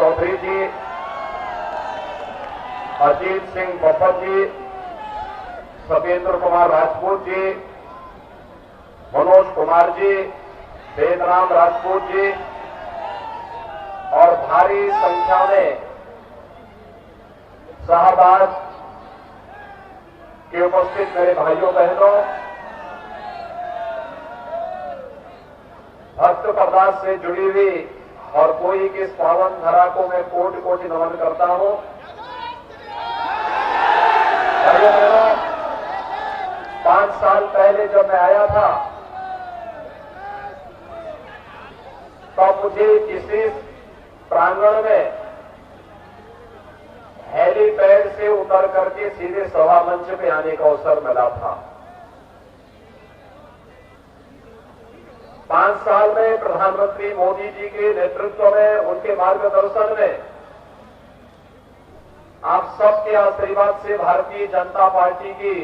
चौधरी जी, अजीत सिंह बब्बर जी, सत्येंद्र कुमार राजपूत जी, मनोज कुमार जी, वेदराम राजपूत जी और भारी संख्या में शाहबाद के उपस्थित मेरे भाइयों बहनों, भक्त प्रदास से जुड़ी हुई और कोई की पावन धरा को मैं कोटि कोटि नमन करता हूं। भाइयों बहनों, 5 साल पहले जब मैं आया था तब मुझे इसी प्रांगण में हेलीपैड से उतर करके सीधे सभा मंच पे आने का अवसर मिला था। 5 साल में प्रधानमंत्री मोदी जी के नेतृत्व में, उनके मार्गदर्शन में, आप सबके आशीर्वाद से भारतीय जनता पार्टी की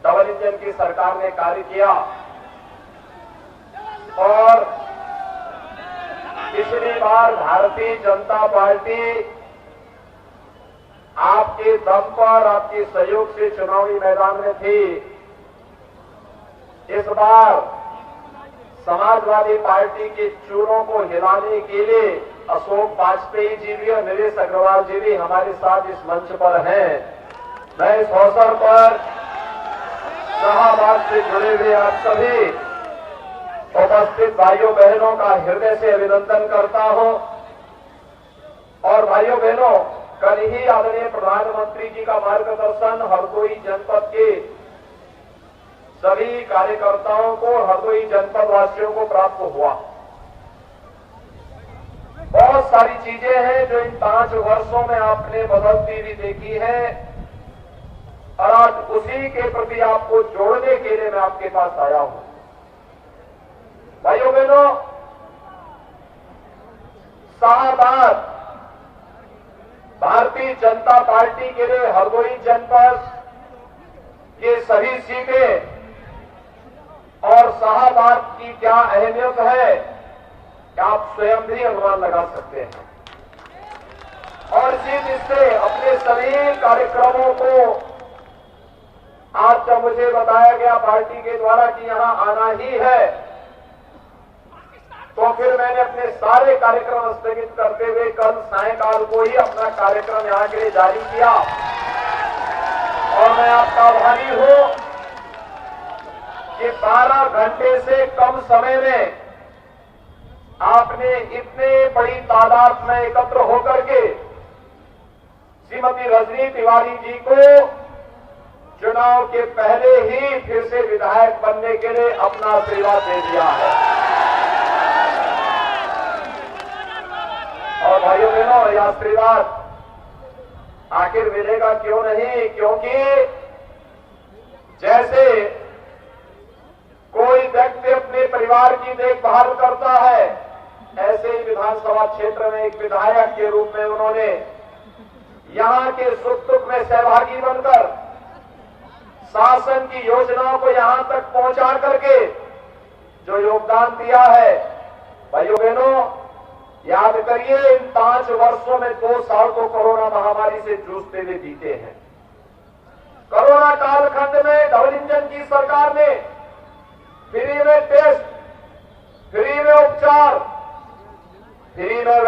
डबल इंजन की सरकार ने कार्य किया और पिछली बार भारतीय जनता पार्टी आपके दम पर, आपके सहयोग से चुनावी मैदान में थी। इस बार समाजवादी पार्टी के चूरों को हिलाने के लिए अशोक वाजपेयी जी भी और नरेश अग्रवाल जी भी हमारे साथ इस मंच पर हैं। मैं इस अवसर पर शाहबाद से जुड़े हुए आप सभी उपस्थित भाइयों बहनों का हृदय से अभिनंदन करता हूं। और भाइयों बहनों, कल ही आदरणीय प्रधानमंत्री जी का मार्गदर्शन हरदोई जनपद के सभी कार्यकर्ताओं को, हरदोई जनपद वासियों को प्राप्त हुआ। बहुत सारी चीजें हैं जो इन 5 वर्षों में आपने बदलती हुई देखी है और आज उसी के प्रति आपको जोड़ने के लिए मैं आपके पास आया हूं। भाइयों बहनों, शाहबाद भारतीय जनता पार्टी के लिए हरदोई जनपद के सभी सीटें और शाहबाद की क्या अहमियत है कि आप स्वयं भी अनुमान लगा सकते हैं। और इसी से अपने सभी कार्यक्रमों को आज जब मुझे बताया गया पार्टी के द्वारा कि यहां आना ही है, तो फिर मैंने अपने सारे कार्यक्रम स्थगित करते हुए कल सायंकाल को ही अपना कार्यक्रम यहां के लिए जारी किया। और मैं आपका आभारी हूं कि 12 घंटे से कम समय में आपने इतने बड़ी तादाद में एकत्र होकर के श्रीमती रजनी तिवारी जी को चुनाव के पहले ही फिर से विधायक बनने के लिए अपना आशीर्वाद दे दिया है। और भाइयों बहनों, यह आशीर्वाद आखिर मिलेगा क्यों नहीं, क्योंकि जैसे कोई व्यक्ति अपने परिवार की देखभाल करता है, ऐसे ही विधानसभा क्षेत्र में एक विधायक के रूप में उन्होंने यहां के सुख दुख में सहभागी बनकर शासन की योजनाओं को यहां तक पहुंचा करके जो योगदान दिया है। भाइयों बहनों, याद करिए, इन 5 वर्षों में 2 साल तो कोरोना महामारी से जूझते हुए बीते हैं। कोरोना कालखंड में डबल इंजन की सरकार ने फ्री में टेस्ट, फ्री में उपचार, फ्री में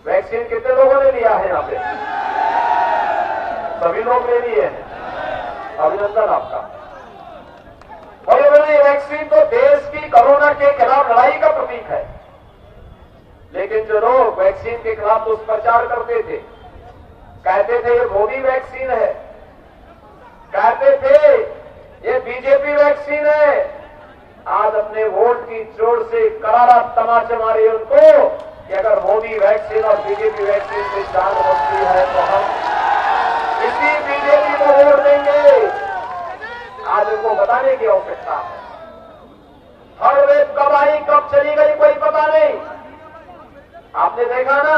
वैक्सीन कितने लोगों ने लिया है? यहां पे सभी लोग ले लिए हैं, अभिनंदन आपका। बड़े बड़े वैक्सीन तो देश की कोरोना के खिलाफ लड़ाई का प्रतीक है, लेकिन जो लोग वैक्सीन के खिलाफ दुष्प्रचार करते थे, कहते थे ये मोदी वैक्सीन है, कहते थे ये बीजेपी वैक्सीन है, आज अपने वोट की जोर से करारा तमाचे मारे उनको कि अगर मोदी वैक्सीन और बीजेपी वैक्सीन में जान बचती है तो हम इसी बीजेपी को वोट देंगे। आज उनको बताने की आवश्यकता है। थर्ड वेव कब आई, कब चली गई, कोई पता नहीं। आपने देखा ना,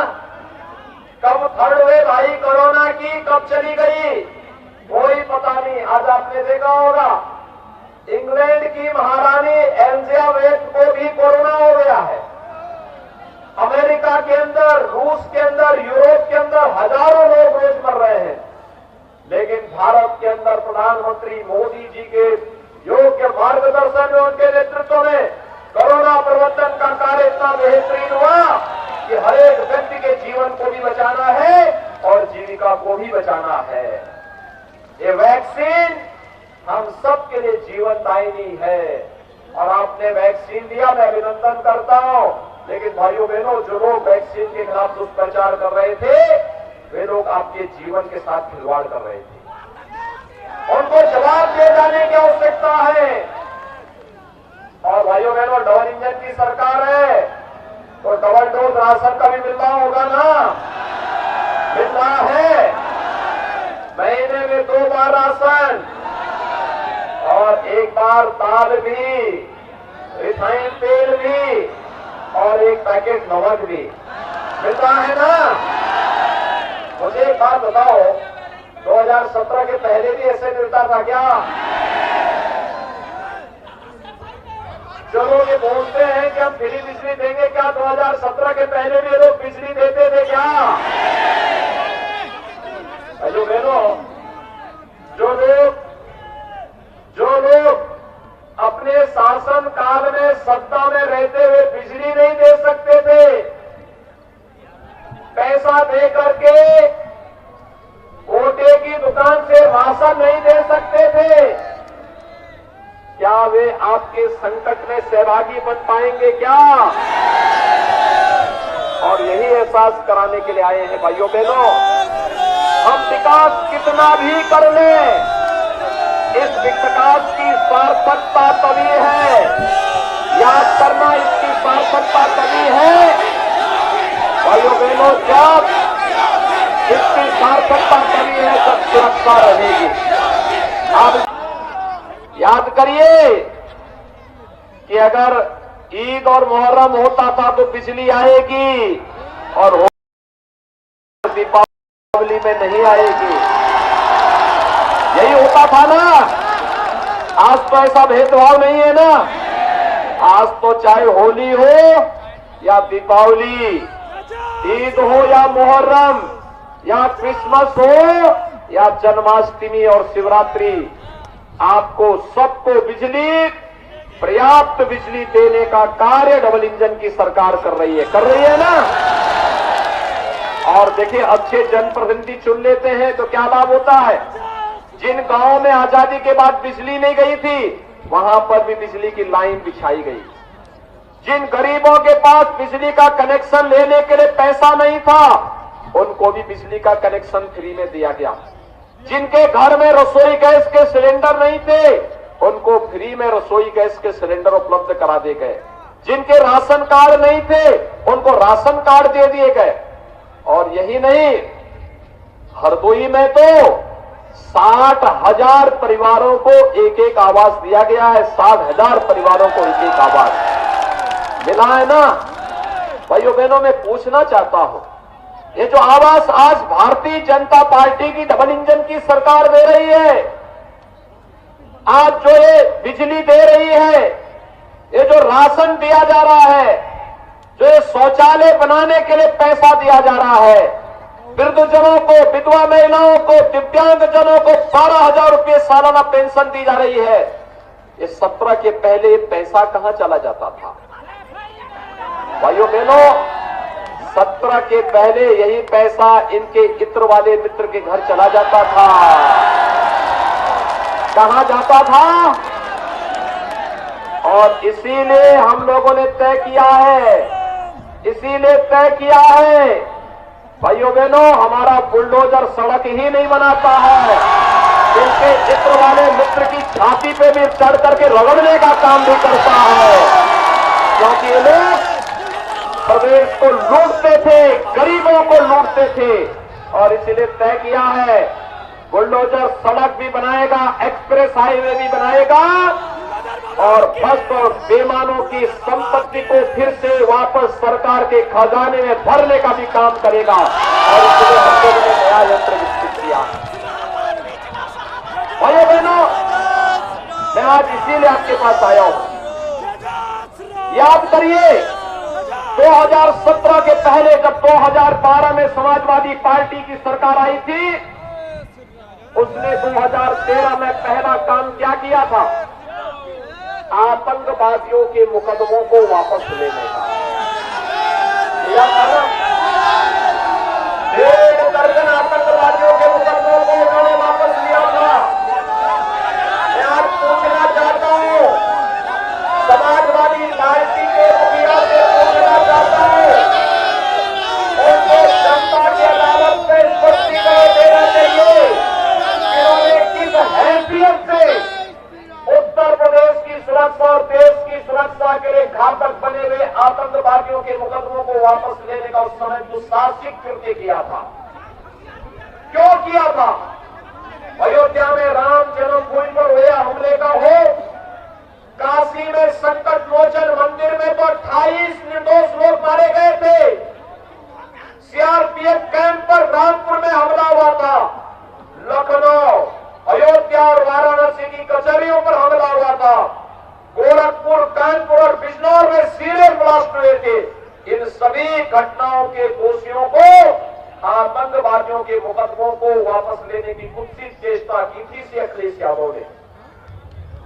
कब थर्ड वेव आई कोरोना की, कब चली गई, कोई पता नहीं। आज आपने देखा होगा इंग्लैंड की महारानी एलिजाबेथ को भी कोरोना हो गया है। अमेरिका के अंदर अंदर, रूस के अंदर, यूरोप के अंदर हजारों लोग रोज मर रहे हैं, लेकिन भारत के अंदर प्रधानमंत्री मोदी जी के योग्य मार्गदर्शन में, उनके नेतृत्व में कोरोना प्रबंधन का कार्य इतना बेहतरीन हुआ कि हर एक व्यक्ति के जीवन को भी बचाना है और जीविका को भी बचाना है। ये वैक्सीन हम सब के लिए जीवनदायिनी है और आपने वैक्सीन लिया, मैं अभिनंदन करता हूं। लेकिन भाइयों बहनों, जो लोग वैक्सीन के खिलाफ दुष्प्रचार कर रहे थे, वे लोग आपके जीवन के साथ खिलवाड़ कर रहे थे। उनको जवाब दिए जाने की आवश्यकता है। और भाइयों बहनों, डबल इंजन की सरकार है तो डबल डोज राशन का भी मिल रहा होगा ना? मिल रहा है, महीने में 2 बार राशन और 1 बार दाल भी, रिफाइंड तेल भी और 1 पैकेट नमक भी मिलता है ना? मुझे एक बात बताओ, 2017 के पहले भी ऐसे मिलता था क्या? जो लोग ये बोलते हैं कि हम फ्री बिजली देंगे, क्या 2017 के पहले भी लोग बिजली देते थे क्या? भाइयों बहनों, जो लोग अपने शासन काल में सत्ता में रहते हुए बिजली नहीं दे सकते थे, पैसा दे करके कोटे की दुकान से राशन नहीं दे सकते थे, क्या वे आपके संकट में सहभागी बन पाएंगे क्या? और यही एहसास कराने के लिए आए हैं भाइयों बहनों, हम विकास कितना भी कर लें, इस विकास की सार्थकता तभी है, याद करना, इसकी सार्थकता तभी है भाइयों बहनों, जब इसकी सार्थकता तभी है जब सुरक्षा रहेगी। आप याद करिए कि अगर ईद और मुहर्रम होता था तो बिजली आएगी और दीपावली में नहीं आएगी, यही होता था ना? आज तो ऐसा भेदभाव नहीं है ना। आज तो चाहे होली हो या दीपावली, ईद हो या मुहर्रम या क्रिसमस हो या जन्माष्टमी और शिवरात्रि, आपको सबको बिजली, पर्याप्त बिजली देने का कार्य डबल इंजन की सरकार कर रही है ना? और देखिए, अच्छे जनप्रतिनिधि चुन लेते हैं तो क्या लाभ होता है? जिन गांवों में आजादी के बाद बिजली नहीं गई थी, वहां पर भी बिजली की लाइन बिछाई गई। जिन गरीबों के पास बिजली का कनेक्शन लेने के लिए पैसा नहीं था, उनको भी बिजली का कनेक्शन फ्री में दिया गया। जिनके घर में रसोई गैस के सिलेंडर नहीं थे, उनको फ्री में रसोई गैस के सिलेंडर उपलब्ध करा दिए गए। जिनके राशन कार्ड नहीं थे, उनको राशन कार्ड दे दिए गए। और यही नहीं, हरदोई में तो 60,000 परिवारों को एक एक आवास दिया गया है। 60,000 परिवारों को एक एक आवास मिला है ना? भाइयों बहनों, मैं पूछना चाहता हूं, ये जो आवास आज भारतीय जनता पार्टी की डबल इंजन की सरकार दे रही है, आज जो ये बिजली दे रही है, ये जो राशन दिया जा रहा है, जो ये शौचालय बनाने के लिए पैसा दिया जा रहा है, वृद्धजनों को, विधवा महिलाओं को, दिव्यांग जनों को 12,000 रुपये सालाना पेंशन दी जा रही है, ये 17 के पहले ये पैसा कहां चला जाता था? भाइयों बहनों, 17 के पहले यही पैसा इनके इत्र वाले मित्र के घर चला जाता था। कहां जाता था? और इसीलिए हम लोगों ने तय किया है, भाइयों बहनों, हमारा बुलडोजर सड़क ही नहीं बनाता है, इनके इत्र वाले मित्र की छाती पे भी चढ़ करके रगड़ने का काम भी करता है, क्योंकि ये लोग प्रदेश को लूटते थे, गरीबों को लूटते थे। और इसलिए तय किया है, बुलडोजर सड़क भी बनाएगा, एक्सप्रेस हाईवे भी बनाएगा और बस और बेईमानों की संपत्ति को फिर से वापस सरकार के खजाने में भरने का भी काम करेगा। और इसलिए हम लोगों ने नया यंत्र विकसित किया। भाइयों बहनों, मैं आज इसीलिए आपके पास आया हूं। याद करिए, 2017 के पहले जब 2012 में समाजवादी पार्टी की सरकार आई थी, उसने 2013 में पहला काम क्या किया था? आतंकवादियों के मुकदमों को वापस लेने का किया था ना। 1.5 दर्जन आतंकवादियों के मुकदमों को उन्होंने वापस लिया था। मैं आज पूछना चाहता हूं, समाजवादी पार्टी के मुखिया से पूछना चाहता हूं, उनको जनता की अदालत में स्पष्टीकरण देना चाहिए कि उन्होंने किस हैसियत से उत्तर प्रदेश की सुरक्षा और देश की सुरक्षा के लिए घातक बने हुए आतंकवादियों के मुकदमों को वापस लेने का उस समय दुस्साहसिक कृत्य किया था। क्यों किया था? अयोध्या में राम जन्मभूमि पर हुए हमले का हो, काशी में संकट मोचन मंदिर में तो 28 निर्दोष लोग मारे गए थे, सीआरपीएफ कैंप पर रामपुर में हमला हुआ था, लखनऊ, अयोध्या और वाराणसी की कचहरियों पर हमला हुआ था, गोरखपुर, कानपुर और बिजनौर में सीरियल ब्लास्ट हुए थे। इन सभी घटनाओं के दोषियों को, आतंकवादियों के मुकदमों को वापस लेने की कुत्सित चेष्टा की थी श्री अखिलेश यादव ने।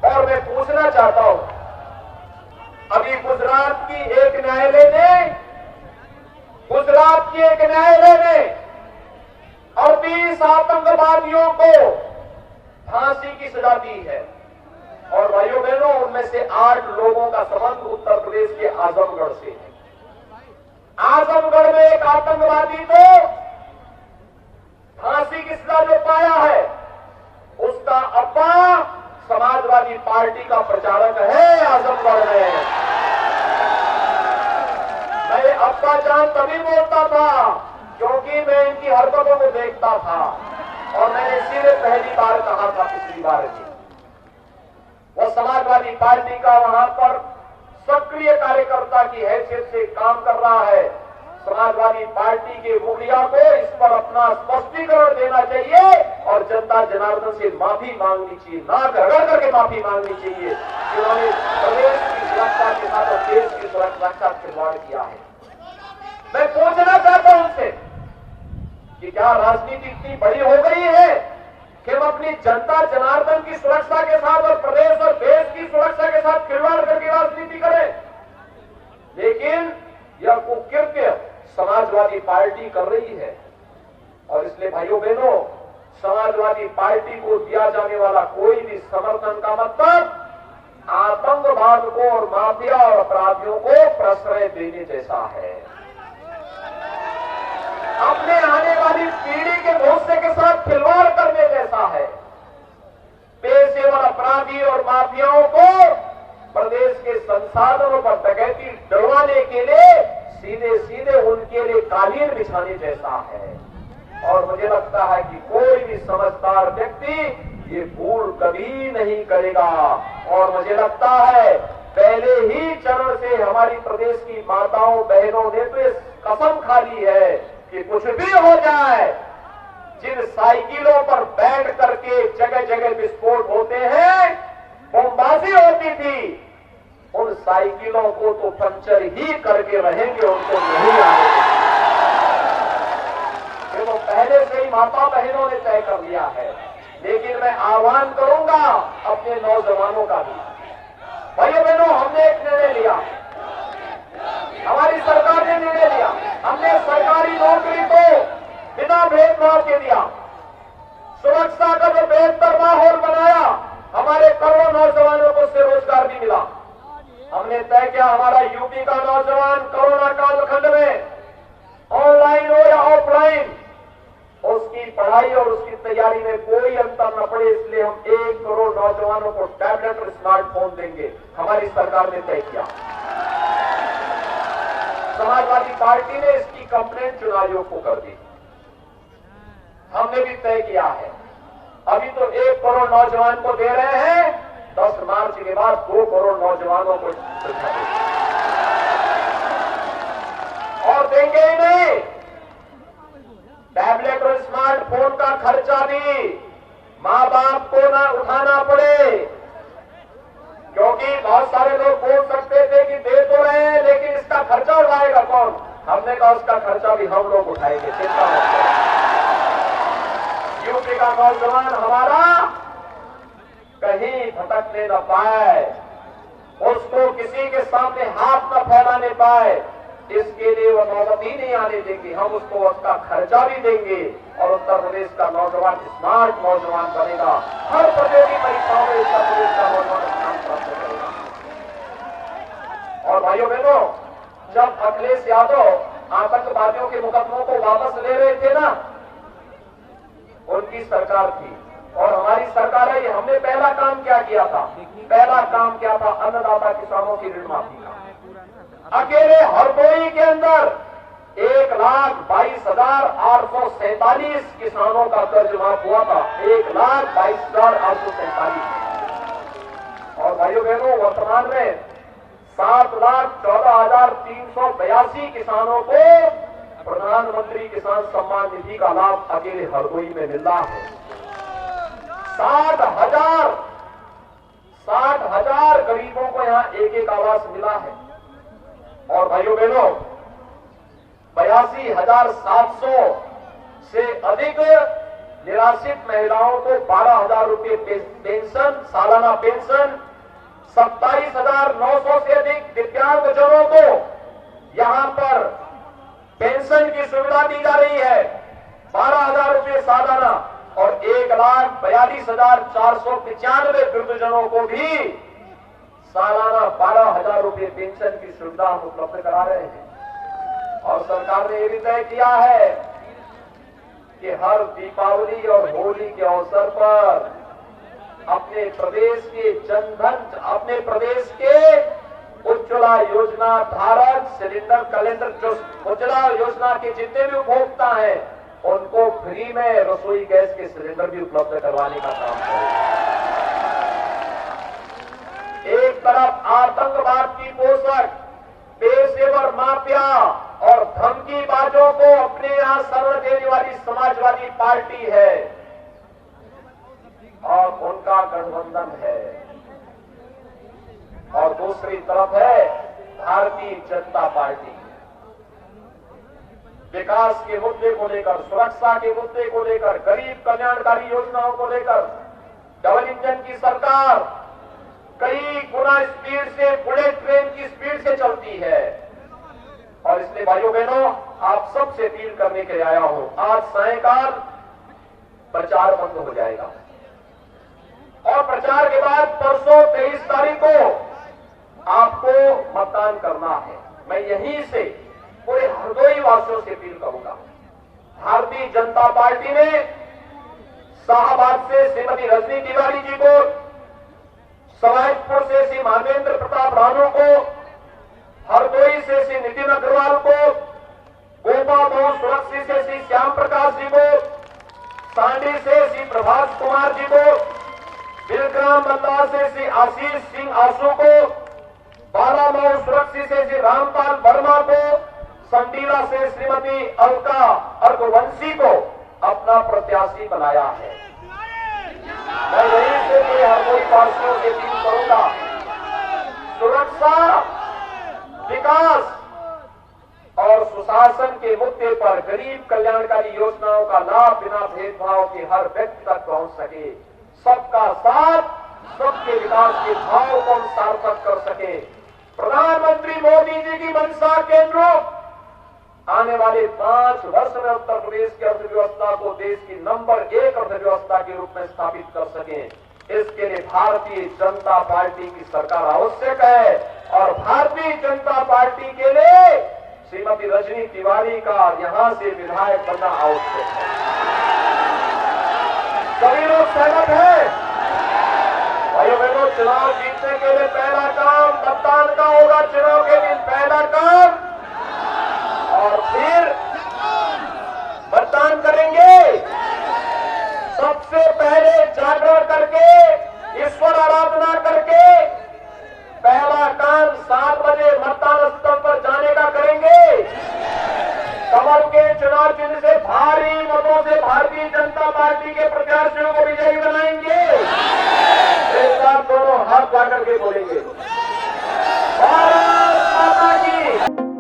और मैं पूछना चाहता हूं, अभी गुजरात की एक न्यायालय ने 38 आतंकवादियों को फांसी की सजा दी है। और भाइयों बहनों, उनमें से 8 लोगों का संबंध उत्तर प्रदेश के आजमगढ़ से है। आजमगढ़ में एक आतंकवादी तो फांसी की सजा जो पाया है, उसका अब्बा समाजवादी पार्टी का प्रचारक है आजमगढ़ में। मैं अब्बा जान तभी बोलता था क्योंकि मैं इनकी हरकतों को देखता था, और मैंने इसीलिए पहली बार कहा था, पिछली बार भी वो समाजवादी पार्टी का वहां पर सक्रिय कार्यकर्ता की हैसियत से काम कर रहा है। समाजवादी पार्टी के मुखिया को इस पर अपना स्पष्टीकरण देना चाहिए और जनता जनार्दन से माफी मांगनी चाहिए, नाक रगड़ करके माफी मांगनी चाहिए कि उन्होंने प्रदेश की सुरक्षा के साथ और देश की सुरक्षा के साथ खिलवाड़ किया है। मैं पूछना चाहता हूं उनसे कि क्या राजनीति इतनी बड़ी हो गई है कि हम अपनी जनता जनार्दन की सुरक्षा के साथ और प्रदेश और देश की सुरक्षा के साथ खिलवाड़ करके राजनीति करें? लेकिन यह कुकृत्य समाजवादी पार्टी कर रही है। और इसलिए भाइयों बहनों, समाजवादी पार्टी को दिया जाने वाला कोई भी समर्थन का मतलब आतंकवाद को और माफिया और अपराधियों को प्रश्रय देने जैसा है। अपने आने वाली पीढ़ी के भविष्य के साथ खिलवाड़ करने जैसा है। पेशेवर अपराधी और माफियाओं को प्रदेश के संसाधनों पर डकैती डलवाने के लिए सीधे सीधे उनके लिए कालीन बिछाने जैसा है। और मुझे लगता है कि कोई भी समझदार व्यक्ति ये भूल कभी नहीं करेगा। और मुझे लगता है पहले ही चरण से हमारी प्रदेश की माताओं बहनों ने तो इस कसम खा ली है कि कुछ भी हो जाए, जिन साइकिलों पर बैठ करके जगह जगह विस्फोट होते हैं, बमबाजी होती थी, उन साइकिलों को तो पंचर ही करके रहेंगे, उनको नहीं आएगा। ये तो पहले से ही माता बहनों ने तय कर लिया है। लेकिन मैं आह्वान करूंगा अपने नौजवानों का भी, भाइयों बहनों, हमने एक निर्णय लिया, हमारी सरकार ने निर्णय लिया, हमने सरकारी नौकरी को बिना भेदभाव के दिया, सुरक्षा का जो बेहतर माहौल बनाया, हमारे करोड़ों नौजवानों को उससे रोजगार भी मिला। हमने तय किया हमारा यूपी का नौजवान कोरोना कालखंड में ऑनलाइन हो या ऑफलाइन, उसकी पढ़ाई और उसकी तैयारी में कोई अंतर न पड़े, इसलिए हम 1 करोड़ नौजवानों को टैबलेट और स्मार्टफोन देंगे, हमारी सरकार ने तय किया। समाजवादी पार्टी ने इसकी कंप्लेंट चुनाव आयोग को कर दी, हमने भी तय किया है। अभी तो 1 करोड़ नौजवान को दे रहे हैं, 10 मार्च के बाद 2 करोड़ नौजवानों को और देंगे ही नहीं। टैबलेट और स्मार्टफोन का खर्चा भी मां बाप को ना उठाना पड़े, क्योंकि क्योंकि बहुत सारे लोग बोल सकते थे कि दे तो रहे हैं लेकिन इसका खर्चा उठाएगा कौन। हमने कहा उसका खर्चा भी हम लोग उठाएंगे, चिंता मत करो। यूपी का नौजवान हमारा कहीं भटकने न पाए, उसको किसी के सामने हाथ न फैलाने पाए, इसके लिए वो नौबत ही नहीं आने देंगे। हम उसको उसका खर्चा भी देंगे और उत्तर प्रदेश का नौजवान स्मार्ट नौजवान बनेगा। हर प्रतियोगी परीक्षाओं में उत्तर प्रदेश का नौजवान स्थान प्राप्त करेगा। और भाइयों बहनों, जब अखिलेश यादव आतंकवादियों के मुकदमों को वापस ले रहे थे ना, उनकी सरकार थी और हमारी सरकार है। हमने पहला काम क्या किया था? पहला काम क्या था? अन्नदाता किसानों की ऋण माफी का। अकेले हरदोई के अंदर 1,22,847 किसानों का कर्ज माफ हुआ था। 1,22,847। और भाइयों बहनों, वर्तमान में 7,14,382 किसानों को प्रधानमंत्री किसान सम्मान निधि का लाभ अकेले हरदोई में मिल रहा है। 60,000 गरीबों को यहां एक एक आवास मिला है। और भाइयों बहनों, 82,700 से अधिक निराश्रित महिलाओं को 12,000 रुपये पेंशन, सालाना पेंशन, 27,900 से अधिक दिव्यांग जनों को यहां पर पेंशन की सुविधा दी जा रही है, 12,000 रुपये सालाना। और 1,42,495 वृद्धजनों को भी सालाना 12,000 रुपये पेंशन की सुविधा हम उपलब्ध करा रहे हैं। और सरकार ने यह भी तय किया है कि हर दीपावली और होली के अवसर पर अपने प्रदेश के जनधन, अपने प्रदेश के उज्ज्वला योजना धारक सिलेंडर कैलेंडर, जो उज्ज्वला योजना के जितने भी उपभोक्ता हैं उनको फ्री में रसोई गैस के सिलेंडर भी उपलब्ध करवाने का काम करेगा। एक तरफ आतंकवाद की पोषक पेशेवर माफिया और धमकीबाजों को अपने यहां शरण देने वाली समाजवादी पार्टी है और उनका गठबंधन है, और दूसरी तरफ है भारतीय जनता पार्टी। विकास के मुद्दे को लेकर, सुरक्षा के मुद्दे को लेकर, गरीब कल्याणकारी योजनाओं को लेकर डबल इंजन की सरकार कई गुना स्पीड से, बुलेट ट्रेन की स्पीड से चलती है। और इसलिए भाइयों बहनों, आप सबसे अपील करने के लिए आया हूं, आज सायंकाल प्रचार बंद हो जाएगा और प्रचार के बाद परसों 23 तारीख को आपको मतदान करना है। मैं यहीं से पूरे हरदोई वासियों से अपील करूंगा। भारतीय जनता पार्टी ने शाहबाद से श्रीमती रजनी तिवारी जी को, सवाईपुर से श्री मानवेंद्र प्रताप राणू को, हरदोई से श्री नितिन अग्रवाल को, गोपा बहु सुरक्षित से श्री श्याम प्रकाश जी को, सांडी से श्री प्रभात कुमार जी को, बिलग्राम मल्ला से श्री आशीष सिंह आशु को, बालामऊ सुरक्षित से श्री रामपाल वर्मा को, संडीला से श्रीमती अलका अर्घवंशी को अपना प्रत्याशी बनाया है। मैं यहीं से हरदोई वासियों से अपील करूंगा, सुरक्षा, विकास और सुशासन के मुद्दे पर गरीब कल्याणकारी योजनाओं का लाभ बिना भेदभाव के हर व्यक्ति तक पहुंच सके, सबका साथ, सबके विकास के भाव को हम सार्थक कर सके। प्रधानमंत्री मोदी जी की मंशा के अनुरूप आने वाले 5 वर्ष में उत्तर प्रदेश की अर्थव्यवस्था को देश की नंबर 1 अर्थव्यवस्था के रूप में स्थापित कर सकें, इसके लिए भारतीय जनता पार्टी की सरकार आवश्यक है। और भारतीय जनता पार्टी के लिए श्रीमती रजनी तिवारी का यहां से विधायक बनना आवश्यक है। सभी लोग सहमत हैं? भाइयों बहनों, चुनाव जीतने के लिए पहला काम मतदान का होगा। चुनाव के दिन पहला काम, और फिर मतदान करेंगे। सबसे पहले जागरण करके, ईश्वर आराधना करके पहला काम 7 बजे मतदान स्थल पर जाने का करेंगे। कमल के चुनाव चिन्ह से भारी मतों से भारतीय जनता पार्टी के प्रत्याशियों को विजयी बनाएंगे। एक साथ दोनों हाथ जाकर के बोलेंगे। भारत माता की।